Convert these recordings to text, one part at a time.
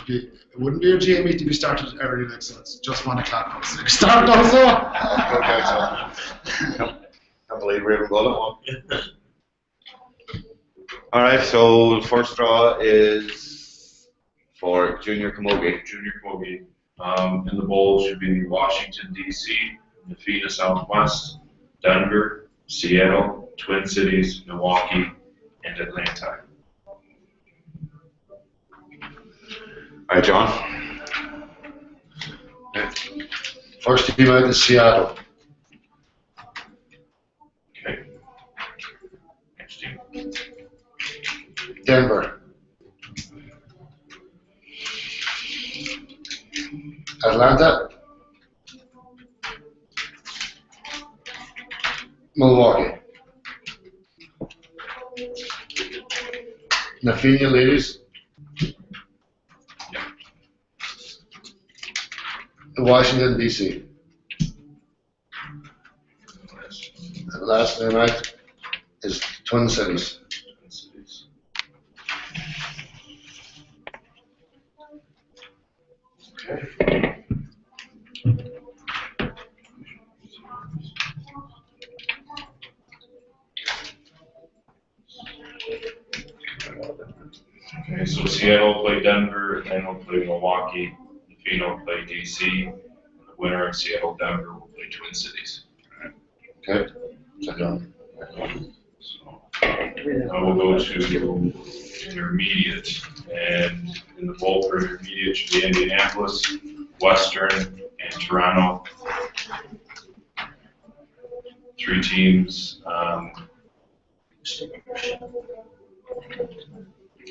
It wouldn't be a GA meeting to be started early, like, so it's just 1 o'clock. So we start also. Okay, so can't believe we haven't got it. All right, so the first draw is for Junior Camogie. Junior Camogie. In the bowl should be Washington, D.C., Nafina, Southwest, Denver, Seattle, Twin Cities, Milwaukee, and Atlanta. All right, John. First team out is Seattle. Okay. Next team. Denver. Atlanta. Milwaukee. Nafina ladies. Washington, D.C. And last name out is Twin Cities. Twin Cities. Okay. Okay, so Seattle will play Denver, Atlanta will play Milwaukee, Nafina will play DC, and the winner of Seattle Denver will play Twin Cities. Okay. Second. So now we'll go to intermediate, and in the bowl for intermediate should be Indianapolis, Western, and Toronto. 3 teams.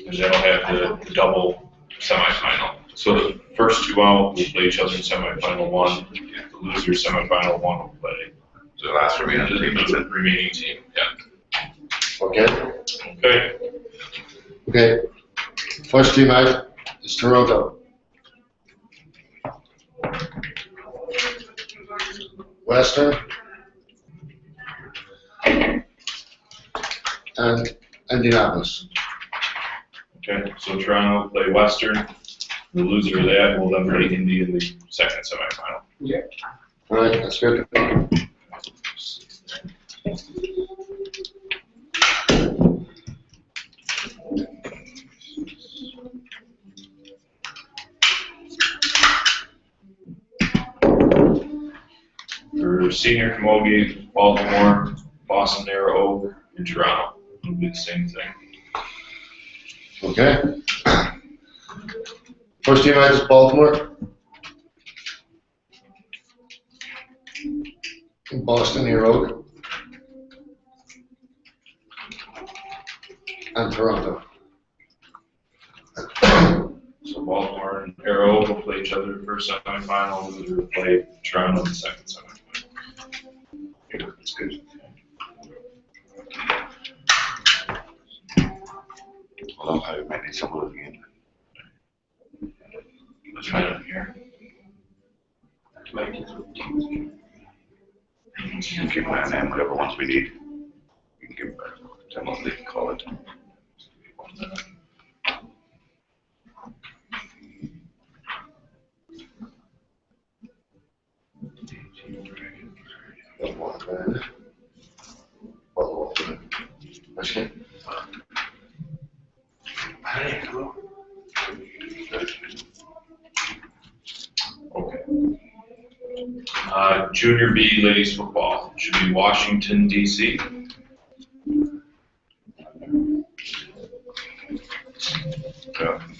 And that'll have the double semifinal. So the first 2 out will play each other in semifinal 1. The loser semifinal 1 will play So the last remaining team. the remaining team. Yeah. Okay. Okay. Okay. First team out is Toronto. Western. And Indianapolis. Okay. So Toronto will play Western. The loser of that will then play Indy in the second semifinal. Yeah. All right. That's good. For senior camogie, Baltimore, Boston Narrow Oak, and Toronto. It'll be the same thing. Okay. First team out is Baltimore. Boston near Oak. And Toronto. So Baltimore and Arrow will play each other in the first semifinal. Loser will play Toronto in the second semifinal. Yeah, that's good. Although I might need some of it again. Let's find it here. You can give my name, whatever ones we need. You can give them what they call it. Okay. Junior B ladies football should be Washington, D.C.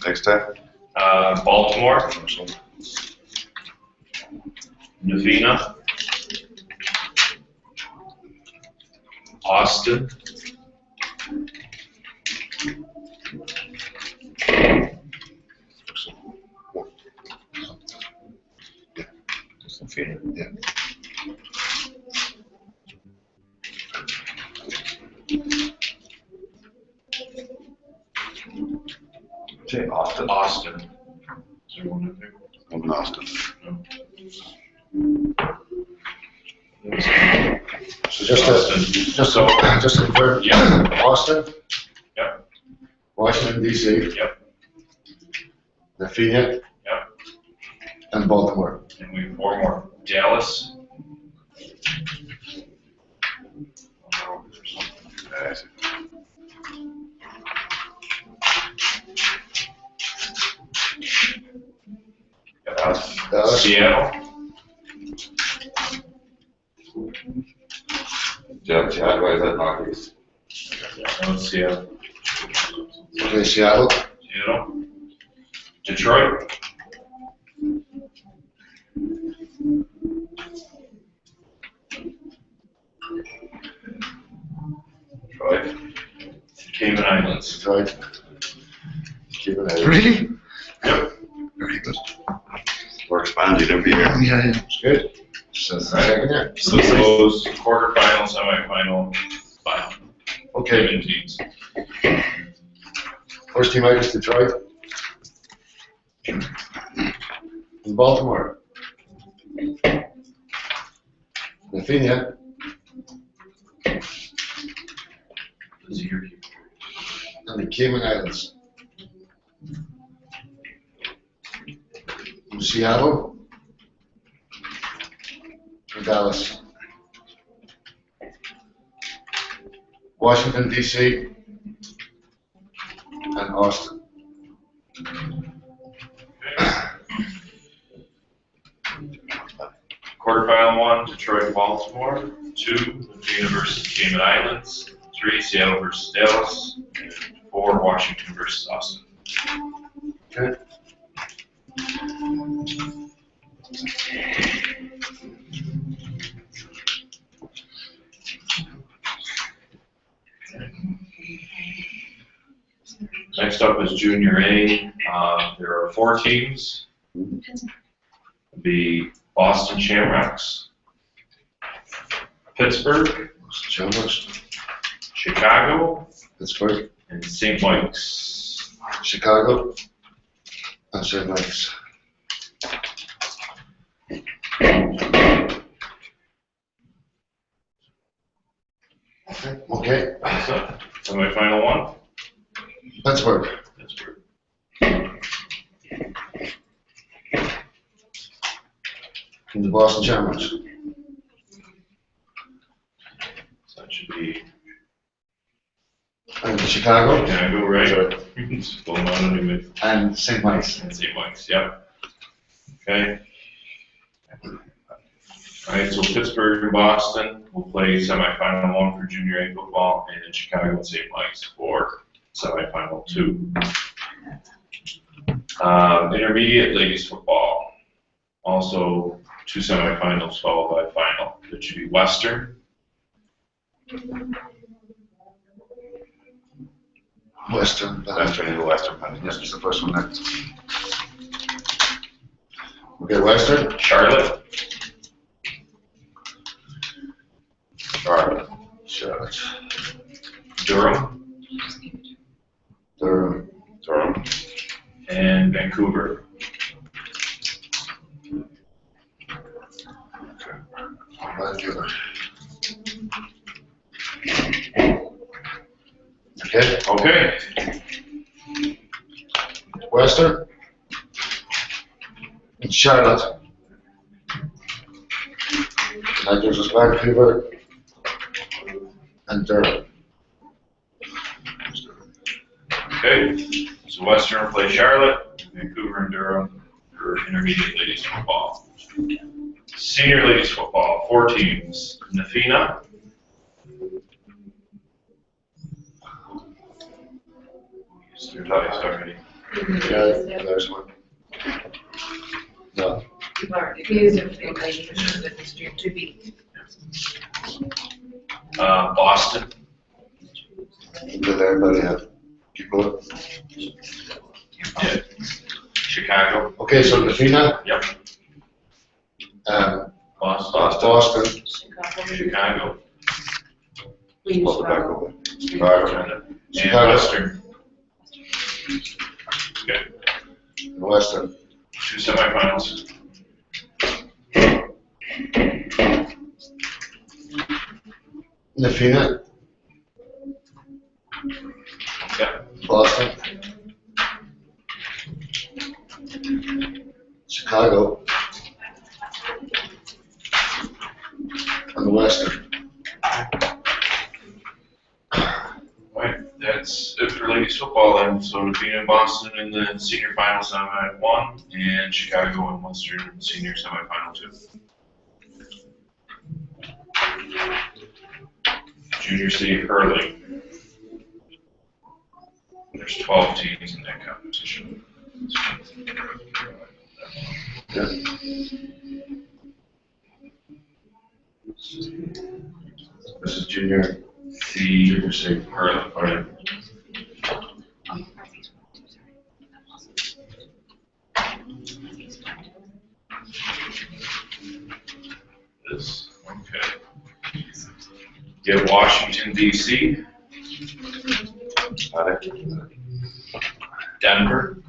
Next time. Baltimore, Navina, Austin, Yeah. Say Austin. Austin. Is there one in there? I'm in Austin. No. So just to confirm, Yeah. Austin, Yep. Washington DC. Yep. Nafina. Yep. And Baltimore. And we have 4 more. Dallas. Dallas. Seattle. Chicago is at Northeast. Seattle. Okay, Seattle. Seattle. Detroit. Detroit. Cayman Islands. Detroit. Keep it out. Really? Yep. Very good. We're expanding every year. Yeah. It's good. So it's the second year. So those quarterfinal, semifinal, final. Okay. Cayman teams. First team out is Detroit. In Baltimore. Nafina. And the Cayman Islands. In Seattle. And Dallas. Washington DC. And Austin. Quarterfinal 1, Detroit, Baltimore. 2, Nafina versus Cayman Islands. 3, Seattle versus Dallas. And 4, Washington versus Austin. Okay. Next up is Junior A. There are 4 teams. The Boston Shamrocks, Pittsburgh, Chalmers. Chicago, Pittsburgh. and St. Mike's. Chicago. And St. Mike's. Okay. So, semi-final 1, Pittsburgh. Pittsburgh. And the Boston Shamrocks. So that should be And Chicago. Chicago, right? It's going on anyway. And St. Mike's. And St. Mike's, yep. Okay. All right, so Pittsburgh and Boston will play semifinal 1 for Junior A football, and then Chicago and St. Mike's for semifinal 2. Intermediate ladies football, also 2 semifinals followed by a final. It should be Western. Western. Western is the Western. Yes, it's the first one there. Okay, Western. Charlotte. Charlotte. Charlotte. Durham. Durham. Durham. And Vancouver. Vancouver. Okay, Okay. Western. And Charlotte. That gives us Vancouver and Durham. Okay. So Western will play Charlotte, Vancouver and Durham for intermediate ladies football. Senior ladies football, 4 teams. Nafina. Twice already. Yeah, there's one. No, You've already used everything by the district to be. Boston. did everybody have people? Yeah. Chicago. Okay, so Nafina, Yep. Boston. Boston, Chicago. Well, back over. Chicago, And Chicago. Western. Okay. and Western. 2 semifinals. Nafina, Yeah. Boston. Chicago. And the Western. Alright, that's it for ladies football then. So Nafina and Boston in the senior final semi 1 and Chicago and Western in the senior semifinal 2. Junior city hurling. There's 12 teams in that competition. Yeah. This is junior C C. hurling. Right. This, okay. You have Washington, D.C., Got it. Denver,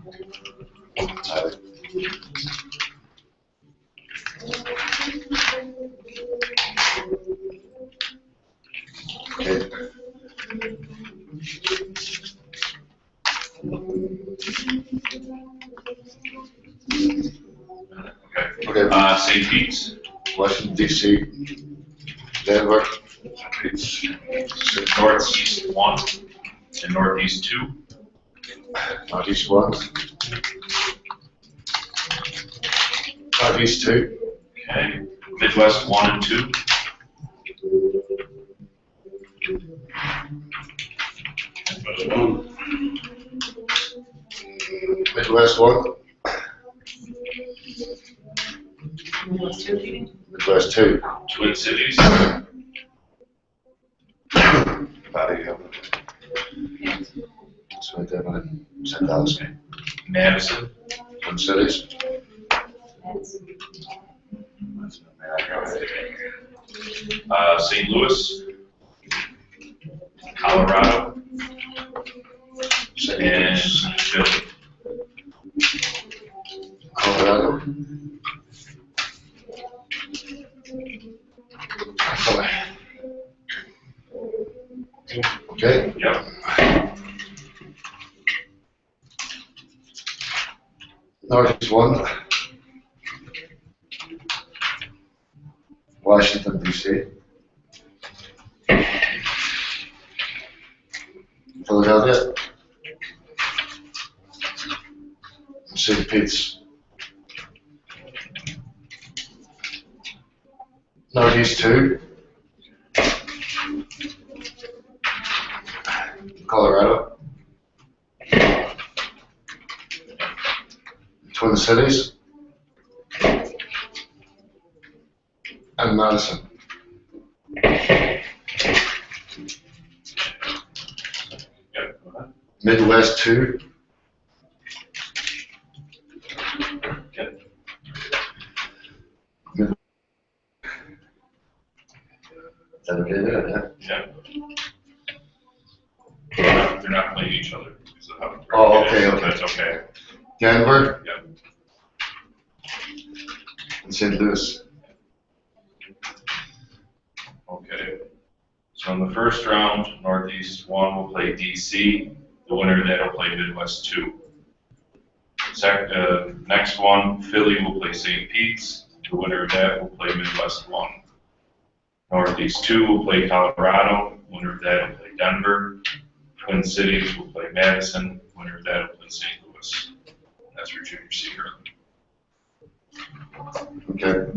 Got it. Okay. Okay. St. Pete's, Washington DC. Denver. It's Northeast 1, and Northeast 2, Northeast 1. Northeast 2. okay. Midwest 1 and 2, Midwest 1. Midwest 2. Twin Cities, Patty, it's right there, man. St. Dallas. Madison, Twin Cities. St. Louis, Colorado, St. and Louis. Philly. Colorado. Okay. Yep. Northeast 1. Washington, D.C. Philadelphia. St. Pete's. Northeast 2. Colorado. Twin Cities. And Madison. Yep. Go ahead. Midwest 2. Okay. Is that okay? Yeah. Yeah. They're not playing each other. Because of how Oh, okay, so okay. That's okay. Denver. Yep. And St. Louis. Okay. So in the first round, Northeast 1 will play DC. The winner of that will play Midwest 2. Next one, Philly will play St. Pete's. The winner of that will play Midwest 1. Northeast 2 will play Colorado. Winner of that will play Denver. Twin Cities will play Madison. Winner of that will play St. Louis. That's for junior C hurling. Okay.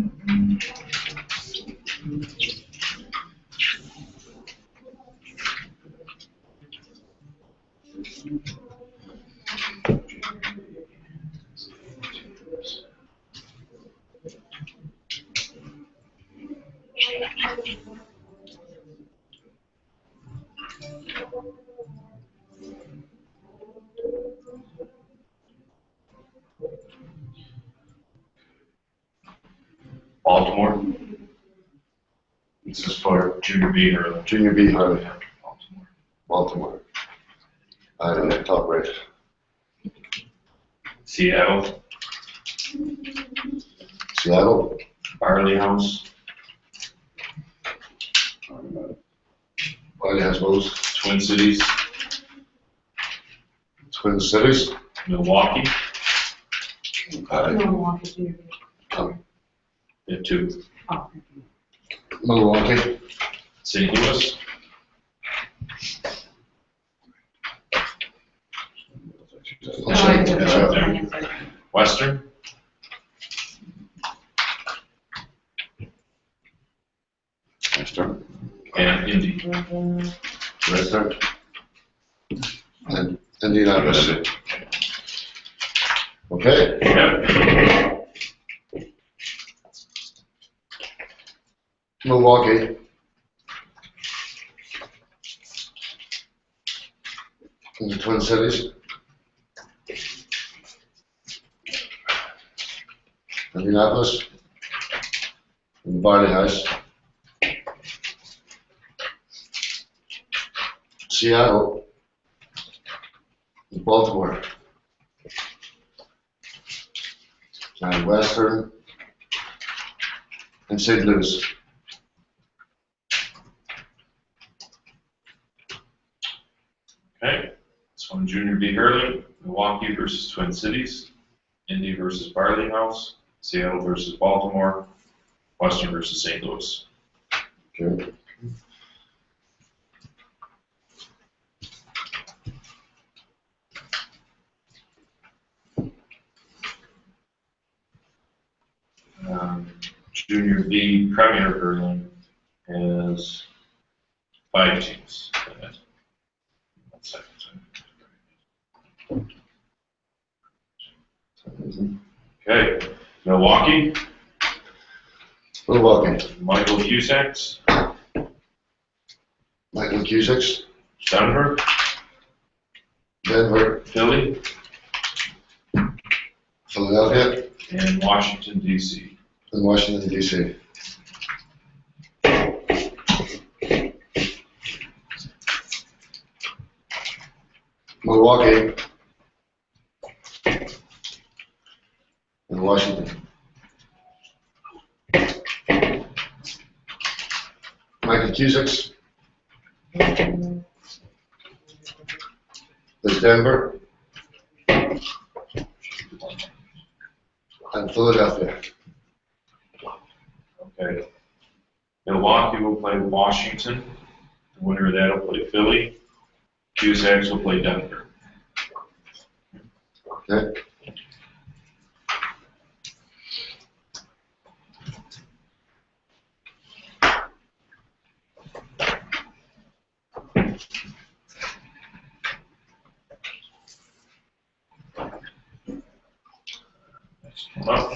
Baltimore, This is for junior B hurling. junior B hurling. Baltimore. Baltimore. I don't know, top right. Seattle, Seattle. Barley House, Wiley has those. Twin Cities, Twin Cities. Milwaukee, Aye. we have 2. Milwaukee. St. Louis, Western, Western. and Indy. Western. And Indianapolis. Okay. Yep. Milwaukee. And the Twin Cities. Indianapolis. And the Barley House. Seattle. And Baltimore. And Western. And St. Louis. Okay, this one Junior B. Hurley, Milwaukee versus Twin Cities, Indy versus Barley House, Seattle versus Baltimore, Western versus St. Louis. Okay. Junior B. Premier Hurling has 5 teams. One second. Okay, Milwaukee, Milwaukee. Michael Cusacks, Michael Cusacks. Denver, Denver. Philly, Philadelphia. and Washington, D.C. And Washington, D.C. Milwaukee. And Washington. Michael Cusacks. There's Denver. And Philadelphia. Okay. Milwaukee will play Washington. The winner of that will play Philly. Cusacks will play Denver. Okay. Next one up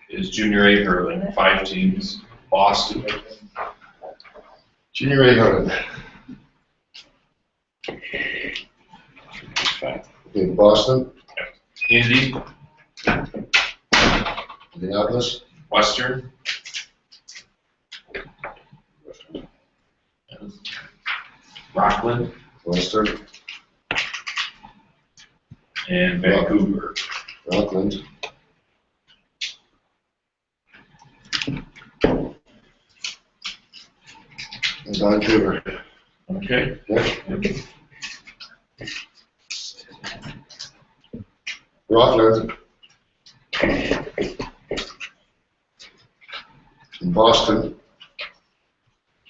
is Junior A hurling, 5 teams. Boston, Junior A hurling. Okay, Boston. Indy, Indianapolis. Western, Rockland, Western. and Vancouver. Rockland. And Vancouver. Okay. Yeah. Rockland. And Boston.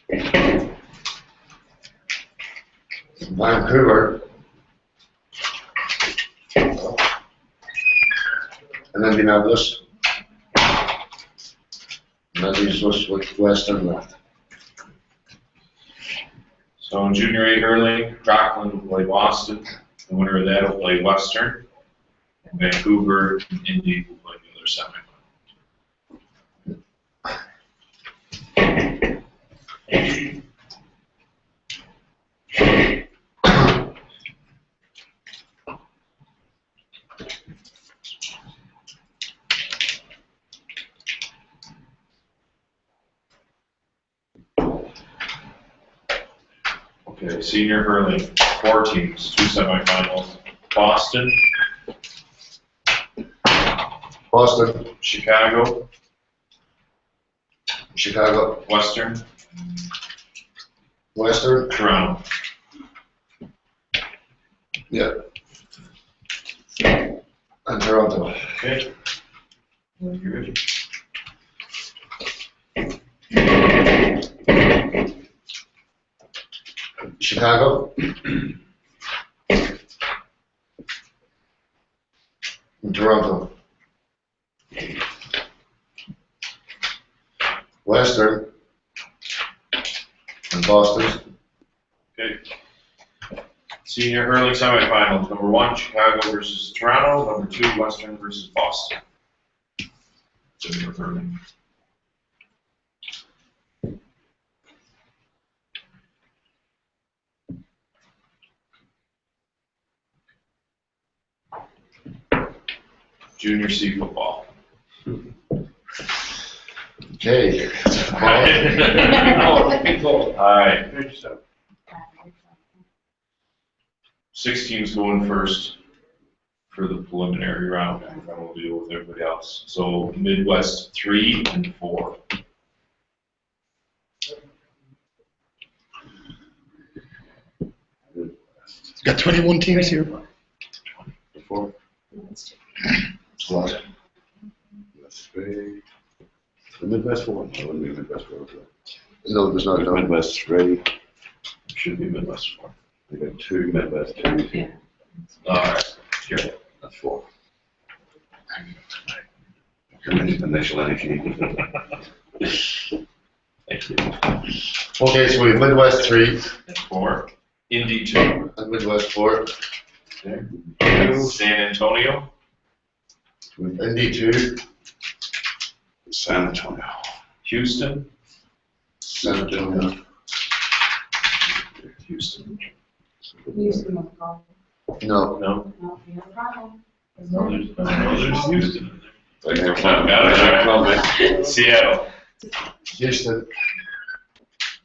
And Vancouver. And Indianapolis. And that leaves us with Western left. So in Junior A hurling, Rockland will play Boston. The winner of that will play Western. And Vancouver and Indy will play the other semifinal. Okay, senior hurling, 4 teams, 2 semifinals. Boston, Boston. Chicago, Chicago. Western, Western. Toronto. Yeah. And Toronto. Okay. Good. Chicago. And Toronto. Western. And Boston. Okay. Senior hurling semifinals. Number 1, Chicago versus Toronto. Number 2, Western versus Boston. Senior hurling. Junior C football. Okay. Alright. 6 teams going first for the preliminary round, and then we'll deal with everybody else. So Midwest 3 and 4. Got 21 teams here. 4. What? That's 3. The Midwest 4. No, it wouldn't be Midwest 4. No, there's not. There's No. Midwest 3. Should be Midwest 4. We got 2 Midwest 2. Yeah. Alright, here. That's 4. Initial energy. Thank you. Okay, so we have Midwest 3 4. Indy 2. and Midwest 4. Okay. San Antonio. Indy 2, San Antonio. Houston. San Antonio. Houston. No. No. No, no problem. No, there's Houston in Like there. Got it. Seattle. Houston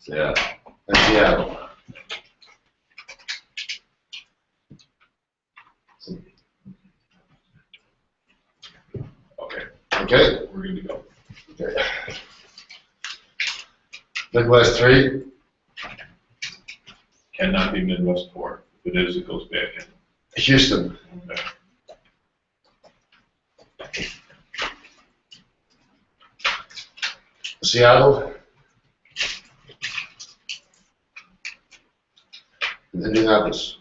Yeah. and Seattle. Okay, Okay. we're good to go. Okay. Midwest 3, Cannot be Midwest 4. If it is, it goes back in. Houston. Seattle. And Indianapolis.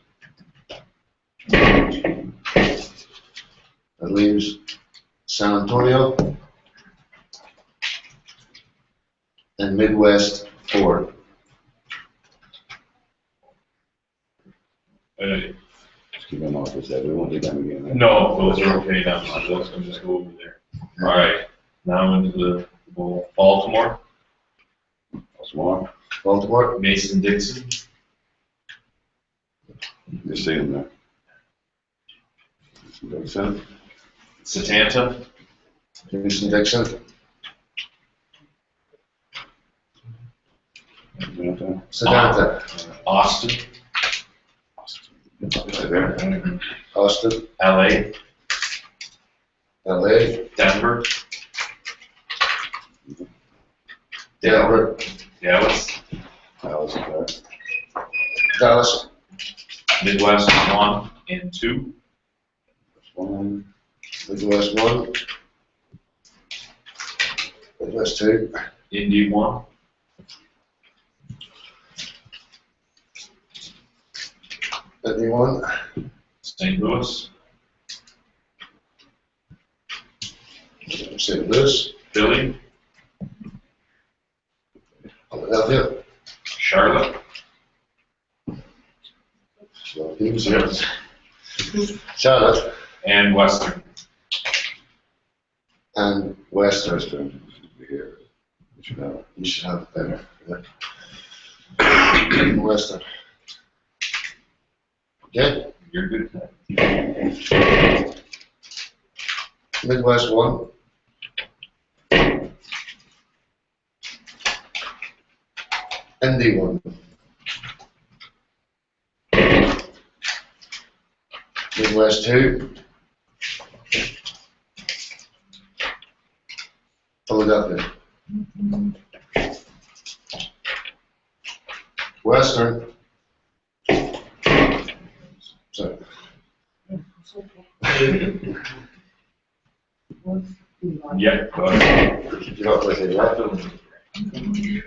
That leaves San Antonio and Midwest 4. Just keep them off this side. We won't do them again. Right? No, those are okay now, so those can just go over there. All right, now into the bowl. Baltimore, What's more? Baltimore. Mason-Dixon, You're seeing that. Dixon. Setanta, Houston Dixon. Atlanta. Sedanta. Austin, Right there. Austin. LA, LA. Denver, Denver. Dallas, Dallas is there. Dallas. Midwest 1 and 2, That's 1. Midwest 1. Midwest 2. Indy 1, Indy 1. St. Louis, St. Louis. Philly, Philadelphia. Charlotte, So teams here. Charlotte and Western. and Western. Western. Here. You should have. You should have it there. Yeah. Western. Okay. You're good. Midwest 1. Indy 1. Midwest 2. Philadelphia. Western. Sorry. Yeah, go ahead. You know what I say, yeah?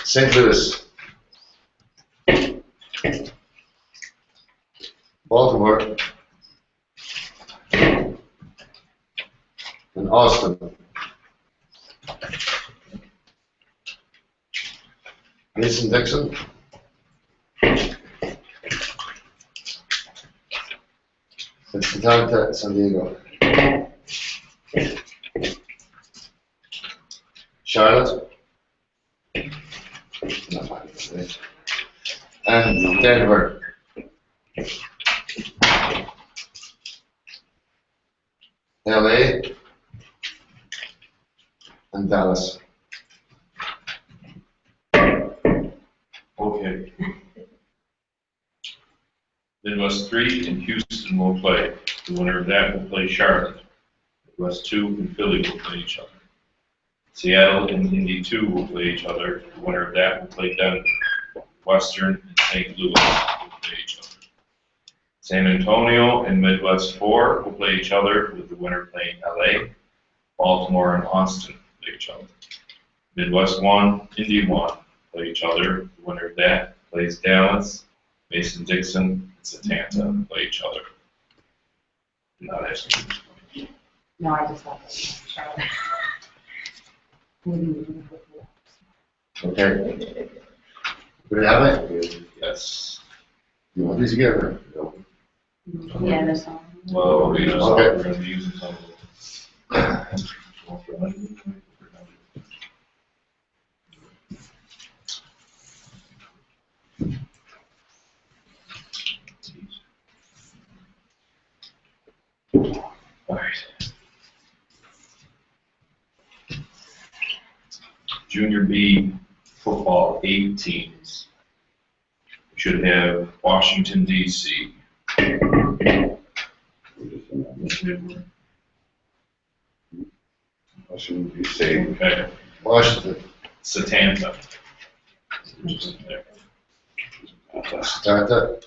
St. Louis. Baltimore. And Austin. Mason Dixon. Cincinnati, San Diego. Charlotte. And Denver. LA. And Dallas. Okay. Midwest 3 and Houston will play. The winner of that will play Charlotte. Midwest 2 and Philly will play each other. Seattle and Indy 2 will play each other. The winner of that will play Denver. Western and St. Louis will play each other. San Antonio and Midwest 4 will play each other, with the winner playing LA. Baltimore and Austin play each other. Midwest 1, Indy 1 play each other. The winner of that plays Dallas. Mason Dixon and Satanta play each other. Not asking. No, I just thought that. Okay. We have it? Yes. You want these together? No. Yeah, that's all. Well, we're Okay. going to be using some of those. All right. Junior B football, 8 teams. We should have Washington, D.C. Washington, D.C. Okay. Washington. Satanta. Starter.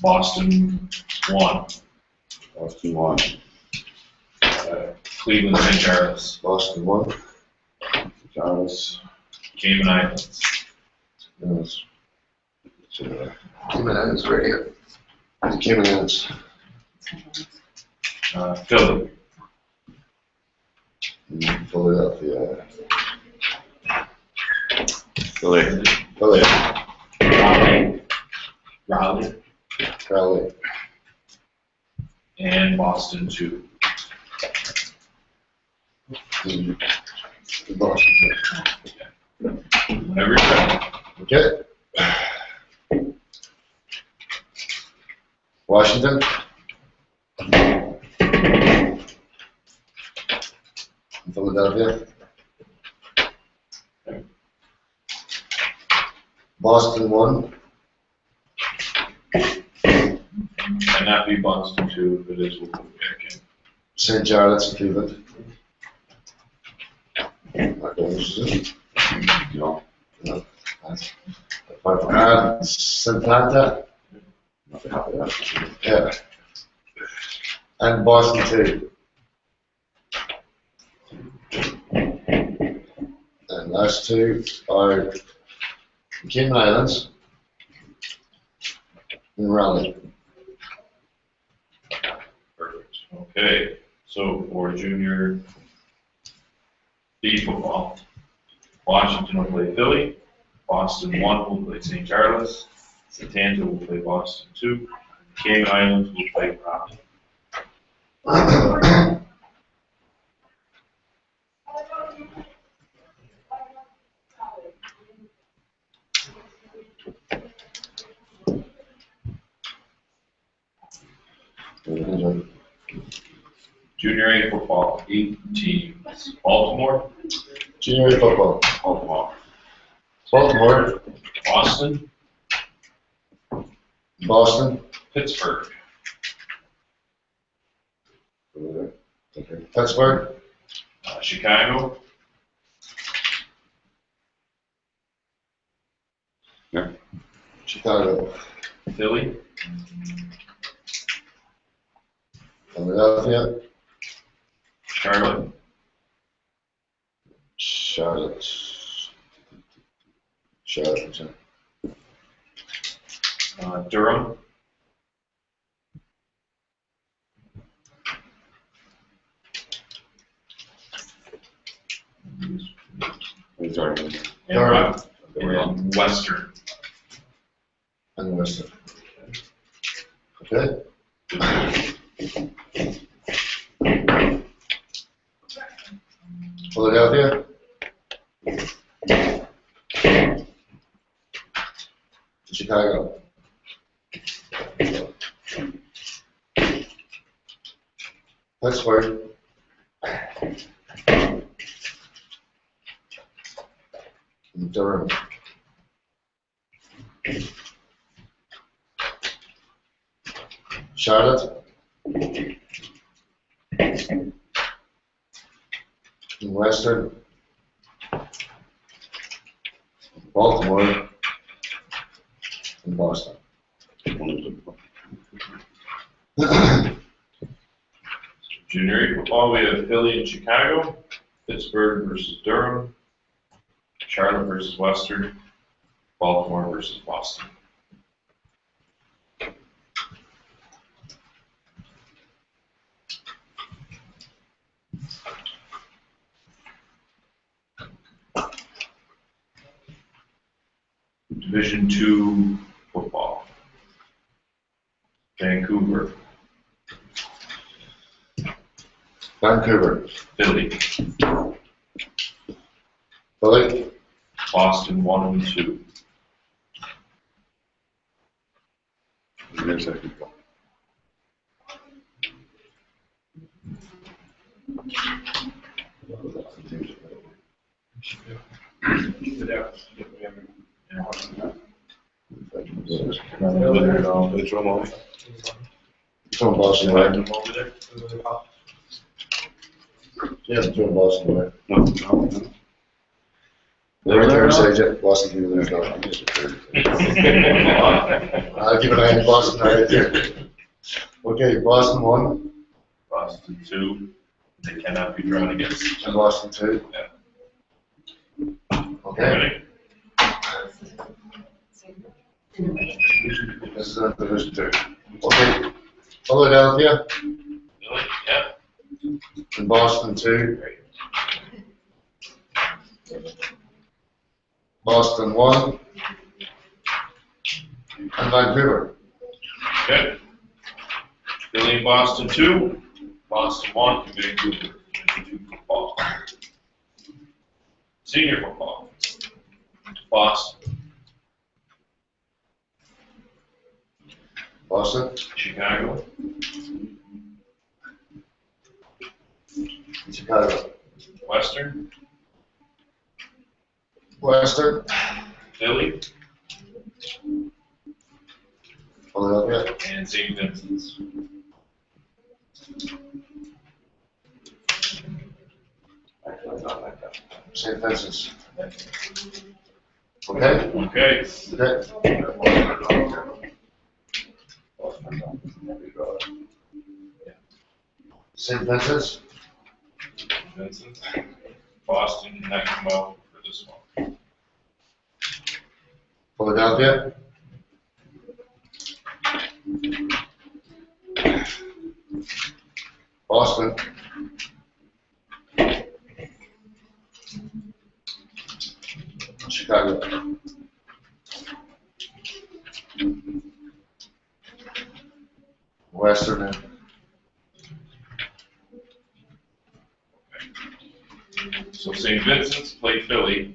Boston, 1. Boston, 1. Cleveland, St. Charles. Boston 1. Charles. Cayman Islands. Yes. uh, Cayman Islands right here. The Cayman Islands. Philly. Philadelphia. Philly. Philly. Raleigh. Raleigh. And Boston, 2. And Boston. Whenever you're ready. Okay. Washington. Philadelphia. Boston 1. Cannot be Boston, 2, but it is will come back in. St. Charles and Cleveland. Not going to No. Santa. Nothing happened there. Yeah. And Boston 2. And last 2 are the Cayman Islands and Raleigh. Perfect. Okay. So for junior B football, Washington will play Philly. Boston 1 will play St. Charles. Satanta will play Boston 2. Cayman Islands will play Raleigh. Junior A football, 8 teams. Baltimore, Junior A football. Baltimore, Baltimore, Boston, Boston, Pittsburgh, Pittsburgh, Chicago, Chicago, Philly, Philadelphia, Charlotte, Charlotte. Charlotte. Durham, Who's our and Durham. and Western. And Western. Okay? Philadelphia. Chicago. Pittsburgh. Durham. Charlotte. Western. Baltimore. And Boston. Junior A football, we have Philly and Chicago, Pittsburgh versus Durham, Charlotte versus Western, Baltimore versus Boston. Division II football. Vancouver, Vancouver. Philly, Philly. Boston 1 and 2. Yes, I can go. It's remote. From Boston, right? Over there. Yeah, from Boston, right? No, no, no. Right there, say it, Boston, give it a I'll give it a hand, Boston, right there. Okay, Boston 1 Boston 2, they cannot be drawn against. and Boston 2. Okay, Ready? this is Division 2. Okay, Philadelphia Philly, yeah. and Boston 2. Boston 1 and Vancouver. Okay. Philly and Boston 2, Boston 1, and Vancouver. Division II football. Senior football. Boston, Boston, Chicago, Chicago. Western, Western, Philly, Philadelphia, and St. Vincent's. St. Vincent's. Okay? Okay. Okay. St. Vincent's, Vincent, Boston cannot come out for this one. Philadelphia, Boston, Chicago. Western and So St. Vincent's play Philly.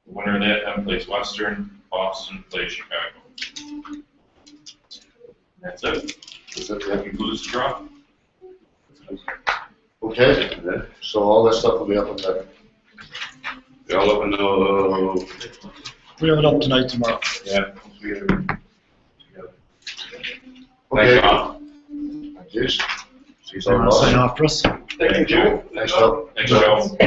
The winner of that then plays Western. Boston plays Chicago. That's it. That concludes the draw. okay, so all that stuff will be up on that. Y'all up in the, We have it up tonight, tomorrow. Yeah. Okay. John. Thank you. She's You all want to sign lost. off for us? Thank you. Next up. Thanks, Joe.